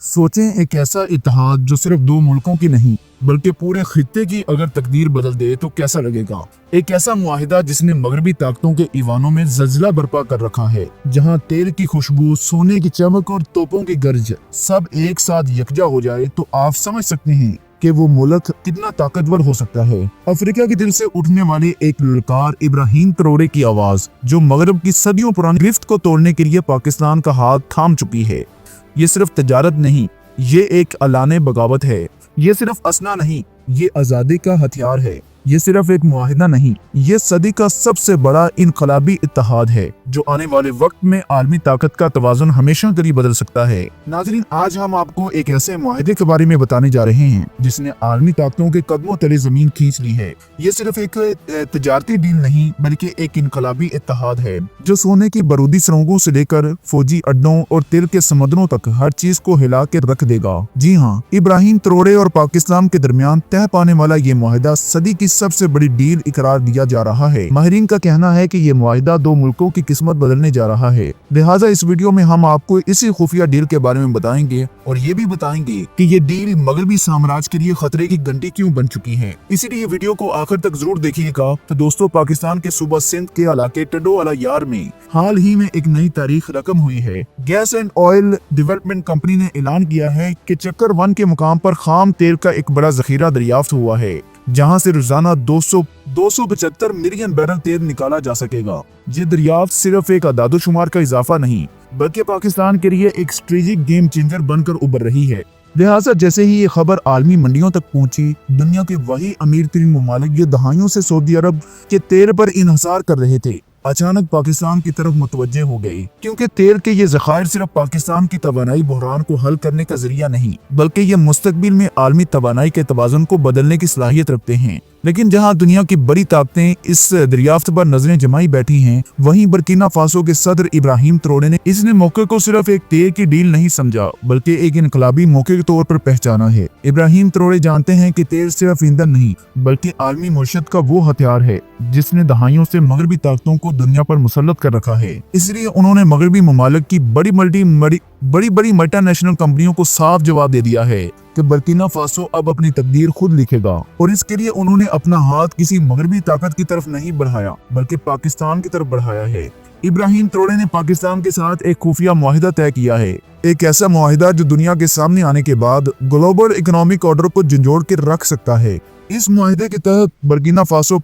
سوچیں ایک ایسا اتحاد جو صرف دو ملکوں کی نہیں بلکہ پورے خطے کی اگر تقدیر بدل دے تو کیسا لگے گا۔ ایک ایسا معاہدہ جس نے مغربی طاقتوں کے ایوانوں میں زلزلہ برپا کر رکھا ہے، جہاں تیل کی خوشبو، سونے کی چمک اور توپوں کی گرج سب ایک ساتھ یکجا ہو جائے تو آپ سمجھ سکتے ہیں کہ وہ ملک کتنا طاقتور ہو سکتا ہے۔ افریقہ کے دل سے اٹھنے والے ایک للکار، ابراہیم تروڑے کی آواز جو مغرب کی صدیوں پرانی گرفت کو توڑنے کے لیے پاکستان کا ہاتھ تھام چکی ہے۔ یہ صرف تجارت نہیں، یہ ایک اعلان بغاوت ہے۔ یہ صرف اسنا نہیں، یہ آزادی کا ہتھیار ہے۔ یہ صرف ایک معاہدہ نہیں، یہ صدی کا سب سے بڑا انقلابی اتحاد ہے جو آنے والے وقت میں عالمی طاقت کا توازن ہمیشہ کے لیے بدل سکتا ہے۔ ناظرین، آج ہم آپ کو ایک ایسے معاہدے کے بارے میں بتانے جا رہے ہیں جس نے عالمی طاقتوں کے قدموں تلے زمین کھینچ لی ہے۔ یہ صرف ایک تجارتی ڈیل نہیں بلکہ ایک انقلابی اتحاد ہے جو سونے کی بارودی سرنگوں سے لے کر فوجی اڈوں اور تیل کے سمندروں تک ہر چیز کو ہلا کے رکھ دے گا۔ جی ہاں، ابراہیم تروڑے اور پاکستان کے درمیان طے پانے والا یہ معاہدہ صدی کی سب سے بڑی ڈیل اقرار دیا جا رہا ہے۔ ماہرین کا کہنا ہے کہ یہ معاہدہ دو ملکوں کی قسمت بدلنے جا رہا ہے۔ لہٰذا اس ویڈیو میں ہم آپ کو اسی خفیہ ڈیل کے بارے میں بتائیں گے اور یہ بھی بتائیں گے کہ یہ ڈیل مغربی سامراج کے لیے خطرے کی گھنٹی کیوں بن چکی ہے۔ اسی لیے ویڈیو کو آخر تک ضرور دیکھیے گا۔ تو دوستو، پاکستان کے صوبہ سندھ کے علاقے ٹڈو والا یار میں حال ہی میں ایک نئی تاریخ رقم ہوئی ہے۔ Gas and oil development company نے اعلان کیا ہے کہ چکر 1 کے مقام پر خام تیل کا ایک بڑا ذخیرہ دریافت ہوا ہے، جہاں سے روزانہ 275 ملین بیرل تیل نکالا جا سکے گا۔ یہ دریافت صرف ایک اعداد و شمار کا اضافہ نہیں بلکہ پاکستان کے لیے ایک اسٹریٹجک گیم چینجر بن کر ابھر رہی ہے۔ لہٰذا جیسے ہی یہ خبر عالمی منڈیوں تک پہنچی، دنیا کے وہی امیر ترین ممالک جو دہائیوں سے سعودی عرب کے تیل پر انحصار کر رہے تھے، اچانک پاکستان کی طرف متوجہ ہو گئی، کیونکہ تیل کے یہ ذخائر صرف پاکستان کی توانائی بحران کو حل کرنے کا ذریعہ نہیں بلکہ یہ مستقبل میں عالمی توانائی کے توازن کو بدلنے کی صلاحیت رکھتے ہیں۔ لیکن جہاں دنیا کی بڑی طاقتیں اس دریافت پر نظریں جمائی بیٹھی ہیں، وہیں برکینا فاسو کے صدر ابراہیم تروڑے نے اس موقع کو صرف ایک تیل کی ڈیل نہیں سمجھا بلکہ ایک انقلابی موقع کے طور پر پہچانا ہے۔ ابراہیم تروڑے جانتے ہیں کہ تیل صرف ایندھن نہیں بلکہ عالمی معیشت کا وہ ہتھیار ہے جس نے دہائیوں سے مغربی طاقتوں کو دنیا پر مسلط کر رکھا ہے۔ اس لیے انہوں نے مغربی ممالک کی بڑی بڑی ملٹی نیشنل کمپنیوں کو صاف جواب دے دیا ہے کہ برکینا فاسو اب اپنی تقدیر خود لکھے گا، اور اس کے لیے انہوں نے اپنا ہاتھ کسی مغربی طاقت کی طرف نہیں بڑھایا بلکہ پاکستان کی طرف بڑھایا ہے۔ ابراہیم تروڑے نے پاکستان کے ساتھ ایک خفیہ معاہدہ طے کیا ہے، ایک ایسا معاہدہ جو دنیا کے سامنے آنے کے بعد گلوبل اکنامک آرڈر کو جھنجھوڑ کے رکھ سکتا ہے۔ اس معاہدے کے تحت برکینا فاسو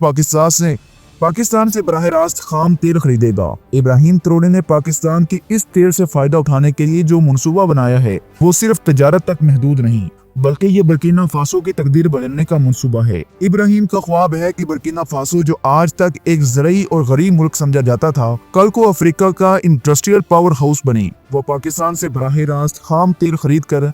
پاکستان سے براہ راست خام تیل خریدے گا۔ ابراہیم تروڑے نے پاکستان کی اس تیل سے فائدہ اٹھانے کے لیے جو منصوبہ بنایا ہے وہ صرف تجارت تک محدود نہیں بلکہ یہ برکینا فاسو کی تقدیر بدلنے کا منصوبہ ہے۔ ابراہیم کا خواب ہے کہ برکینا فاسو، جو آج تک ایک زرعی اور غریب ملک سمجھا جاتا تھا، کل کو افریقہ کا انڈسٹریل پاور ہاؤس بنے۔ وہ پاکستان سے براہ راست خام تیل خرید کر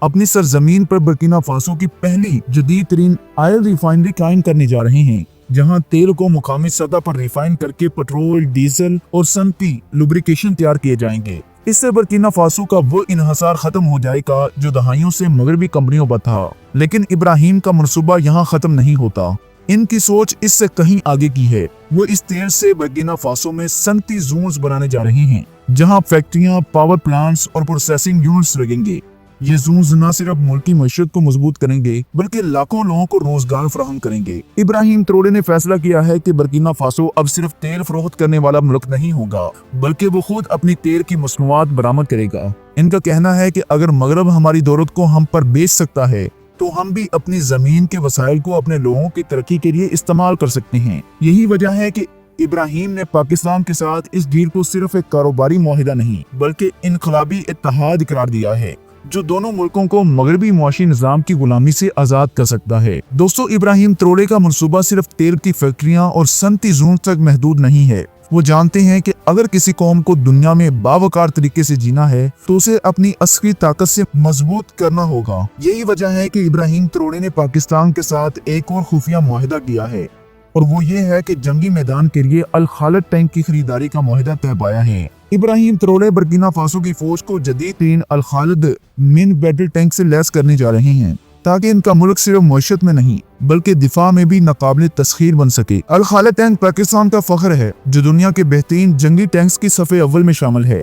اپنی سرزمین پر برکینا فاسو کی پہلی جدید ترین آئل ریفائنری قائم کرنے جا رہے ہیں، جہاں تیل کو مقامی سطح پر ریفائن کر کے پٹرول، ڈیزل اور صنعتی لوبریکیشن تیار کیے جائیں گے۔ اس سے برکینا فاسو کا وہ انحصار ختم ہو جائے گا جو دہائیوں سے مغربی کمپنیوں پر تھا۔ لیکن ابراہیم کا منصوبہ یہاں ختم نہیں ہوتا، ان کی سوچ اس سے کہیں آگے کی ہے۔ وہ اس تیل سے برکینا فاسو میں صنعتی زونز بنانے جا رہے ہیں، جہاں فیکٹریاں، پاور پلانٹس اور پروسیسنگ یونٹس لگیں گے۔ یہ زونز نہ صرف ملکی معیشت کو مضبوط کریں گے بلکہ لاکھوں لوگوں کو روزگار فراہم کریں گے۔ ابراہیم تروڑے نے فیصلہ کیا ہے کہ برکینا فاسو اب صرف تیل فروخت کرنے والا ملک نہیں ہوگا بلکہ وہ خود اپنی تیل کی مصنوعات برآمد کرے گا۔ ان کا کہنا ہے کہ اگر مغرب ہماری دولت کو ہم پر بیچ سکتا ہے تو ہم بھی اپنی زمین کے وسائل کو اپنے لوگوں کی ترقی کے لیے استعمال کر سکتے ہیں۔ یہی وجہ ہے کہ ابراہیم نے پاکستان کے ساتھ اس ڈیل کو صرف ایک کاروباری معاہدہ نہیں بلکہ انقلابی اتحاد قرار دیا ہے جو دونوں ملکوں کو مغربی معاشی نظام کی غلامی سے آزاد کر سکتا ہے۔ دوستو، ابراہیم تروڑے کا منصوبہ صرف تیل کی فیکٹریاں اور صنعتی زون تک محدود نہیں ہے۔ وہ جانتے ہیں کہ اگر کسی قوم کو دنیا میں باوقار طریقے سے جینا ہے تو اسے اپنی عسکری طاقت سے مضبوط کرنا ہوگا۔ یہی وجہ ہے کہ ابراہیم تروڑے نے پاکستان کے ساتھ ایک اور خفیہ معاہدہ کیا ہے، اور وہ یہ ہے کہ جنگی میدان کے لیے الخالد ٹینک کی خریداری کا معاہدہ طے پایا ہے۔ ابراہیم تروڑے برکینا فاسو کی فوج کو جدید ترین الخالد مین بیٹل ٹینک سے لیس کرنے جا رہے ہیں تاکہ ان کا ملک صرف معیشت میں نہیں بلکہ دفاع میں بھی ناقابل تسخیر بن سکے۔ الخالد ٹینک پاکستان کا فخر ہے جو دنیا کے بہترین جنگی ٹینکس کی صف اول میں شامل ہے۔